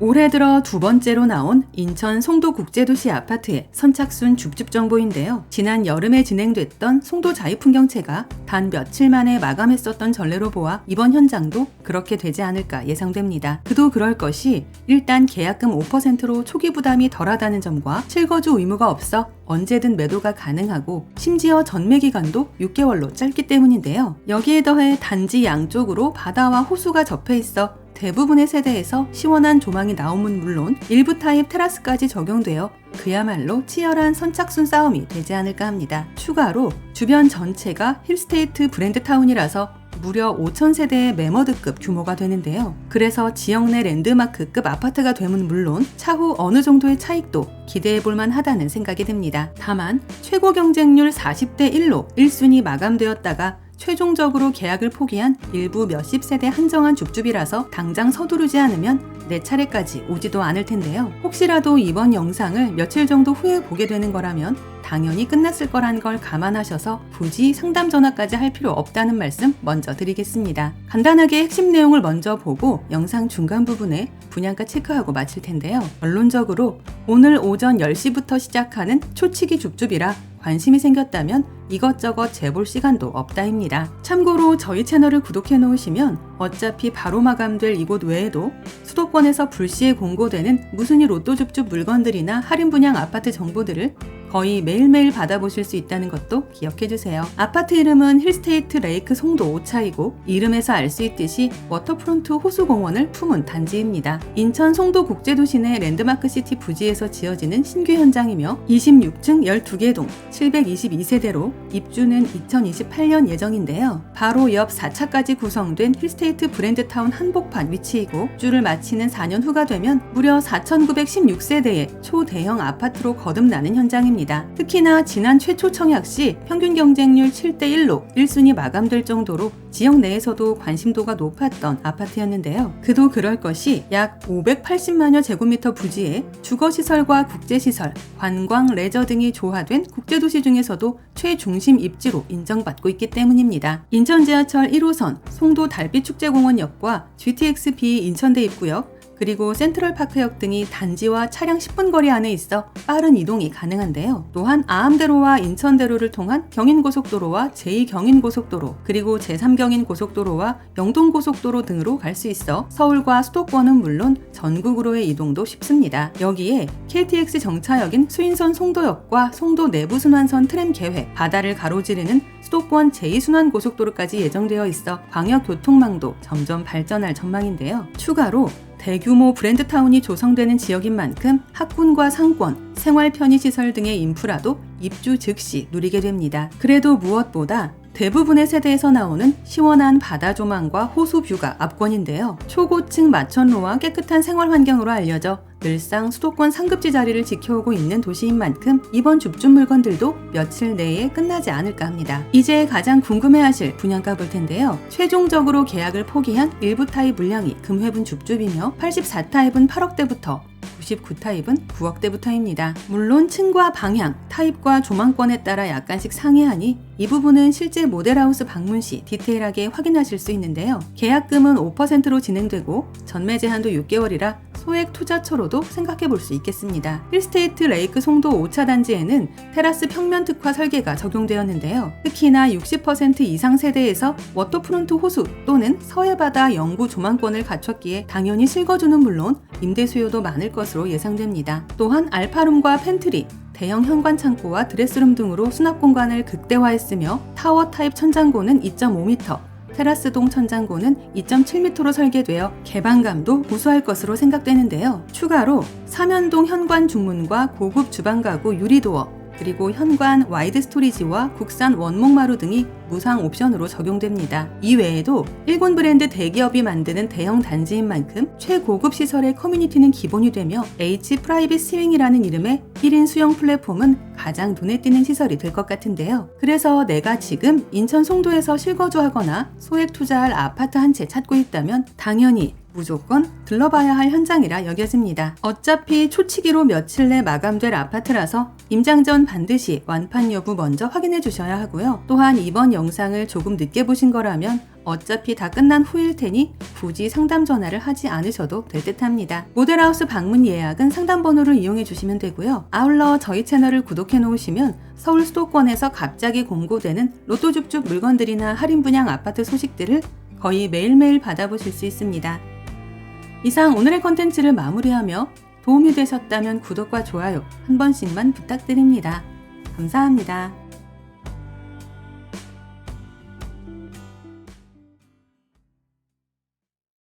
올해 들어 두 번째로 나온 인천 송도 국제도시 아파트의 선착순 줍줍 정보인데요. 지난 여름에 진행됐던 송도 자유풍경채가 단 며칠 만에 마감했었던 전례로 보아 이번 현장도 그렇게 되지 않을까 예상됩니다. 그도 그럴 것이 일단 계약금 5%로 초기 부담이 덜하다는 점과 실거주 의무가 없어 언제든 매도가 가능하고 심지어 전매 기간도 6개월로 짧기 때문인데요. 여기에 더해 단지 양쪽으로 바다와 호수가 접해 있어 대부분의 세대에서 시원한 조망이 나옴은 물론 일부 타입 테라스까지 적용되어 그야말로 치열한 선착순 싸움이 되지 않을까 합니다. 추가로 주변 전체가 힐스테이트 브랜드타운이라서 무려 5,000세대의 매머드급 규모가 되는데요. 그래서 지역 내 랜드마크급 아파트가 되면 물론 차후 어느 정도의 차익도 기대해볼만 하다는 생각이 듭니다. 다만 최고 경쟁률 40대 1로 1순위 마감되었다가 최종적으로 계약을 포기한 일부 몇십 세대 한정한 줍줍이라서 당장 서두르지 않으면 내 차례까지 오지도 않을 텐데요. 혹시라도 이번 영상을 며칠 정도 후에 보게 되는 거라면 당연히 끝났을 거란 걸 감안하셔서 굳이 상담 전화까지 할 필요 없다는 말씀 먼저 드리겠습니다. 간단하게 핵심 내용을 먼저 보고 영상 중간 부분에 분양가 체크하고 마칠 텐데요. 결론적으로 오늘 오전 10시부터 시작하는 초치기 줍줍이라 관심이 생겼다면 이것저것 재볼 시간도 없다입니다. 참고로 저희 채널을 구독해 놓으시면 어차피 바로 마감될 이곳 외에도 수도권에서 불시에 공고되는 무순위 로또 줍줍 물건들이나 할인 분양 아파트 정보들을 거의 매일매일 받아보실 수 있다는 것도 기억해주세요. 아파트 이름은 힐스테이트 레이크 송도 5차이고 이름에서 알 수 있듯이 워터프론트 호수공원을 품은 단지입니다. 인천 송도 국제도시 내 랜드마크 시티 부지에서 지어지는 신규 현장이며 26층 12개 동 722세대로 입주는 2028년 예정인데요. 바로 옆 4차까지 구성된 힐스테이트 브랜드타운 한복판 위치이고 입주를 마치는 4년 후가 되면 무려 4,916세대의 초대형 아파트로 거듭나는 현장입니다. 특히나 지난 최초 청약 시 평균 경쟁률 7대1로 1순위 마감될 정도로 지역 내에서도 관심도가 높았던 아파트였는데요. 그도 그럴 것이 약 580만여 제곱미터 부지에 주거시설과 국제시설, 관광, 레저 등이 조화된 국제도시 중에서도 최중심 입지로 인정받고 있기 때문입니다. 인천 지하철 1호선 송도 달빛축제공원역과 GTX-B 인천대 입구역 그리고 센트럴파크역 등이 단지와 차량 10분 거리 안에 있어 빠른 이동이 가능한데요. 또한 아암대로와 인천대로를 통한 경인고속도로와 제2경인고속도로 그리고 제3경인고속도로와 영동고속도로 등으로 갈 수 있어 서울과 수도권은 물론 전국으로의 이동도 쉽습니다. 여기에 KTX 정차역인 수인선 송도역과 송도 내부순환선 트램 계획, 바다를 가로지르는 수도권 제2순환고속도로까지 예정되어 있어 광역교통망도 점점 발전할 전망인데요. 추가로 대규모 브랜드타운이 조성되는 지역인 만큼 학군과 상권, 생활 편의시설 등의 인프라도 입주 즉시 누리게 됩니다. 그래도 무엇보다 대부분의 세대에서 나오는 시원한 바다 조망과 호수 뷰가 압권인데요. 초고층 마천루와 깨끗한 생활 환경으로 알려져 늘상 수도권 상급지 자리를 지켜오고 있는 도시인 만큼 이번 줍줍 물건들도 며칠 내에 끝나지 않을까 합니다. 이제 가장 궁금해하실 분양가 볼 텐데요. 최종적으로 계약을 포기한 일부 타입 물량이 금회분 줍줍이며 84타입은 8억대부터 99타입은 9억대부터입니다. 물론 층과 방향, 타입과 조망권에 따라 약간씩 상이하니 이 부분은 실제 모델하우스 방문 시 디테일하게 확인하실 수 있는데요. 계약금은 5%로 진행되고 전매 제한도 6개월이라 소액 투자처로도 생각해 볼 수 있겠습니다. 힐스테이트 레이크 송도 5차 단지에는 테라스 평면 특화 설계가 적용되었는데요. 특히나 60% 이상 세대에서 워터프론트 호수 또는 서해바다 영구 조망권을 갖췄기에 당연히 실거주는 물론 임대 수요도 많을 것으로 예상됩니다. 또한 알파룸과 팬트리, 대형 현관 창고와 드레스룸 등으로 수납 공간을 극대화했으며 타워 타입 천장고는 2.5m, 테라스동 천장고는 2.7m로 설계되어 개방감도 우수할 것으로 생각되는데요. 추가로 삼연동 현관 중문과 고급 주방 가구 유리도어, 그리고 현관 와이드 스토리지와 국산 원목마루 등이 무상 옵션으로 적용됩니다. 이 외에도 일본 브랜드 대기업이 만드는 대형 단지인 만큼 최고급 시설의 커뮤니티는 기본이 되며 H 프라이빗 스윙이라는 이름의 1인 수영 플랫폼은 가장 눈에 띄는 시설이 될 것 같은데요. 그래서 내가 지금 인천 송도에서 실거주하거나 소액 투자할 아파트 한 채 찾고 있다면 당연히 무조건 들러봐야 할 현장이라 여겨집니다. 어차피 초치기로 며칠 내 마감될 아파트라서 임장 전 반드시 완판 여부 먼저 확인해 주셔야 하고요. 또한 이번 영상을 조금 늦게 보신 거라면 어차피 다 끝난 후일 테니 굳이 상담 전화를 하지 않으셔도 될 듯 합니다. 모델하우스 방문 예약은 상담 번호를 이용해 주시면 되고요. 아울러 저희 채널을 구독해 놓으시면 서울 수도권에서 갑자기 공고되는 로또 줍줍 물건들이나 할인 분양 아파트 소식들을 거의 매일매일 받아보실 수 있습니다. 이상 오늘의 컨텐츠를 마무리하며 도움이 되셨다면 구독과 좋아요 한 번씩만 부탁드립니다. 감사합니다.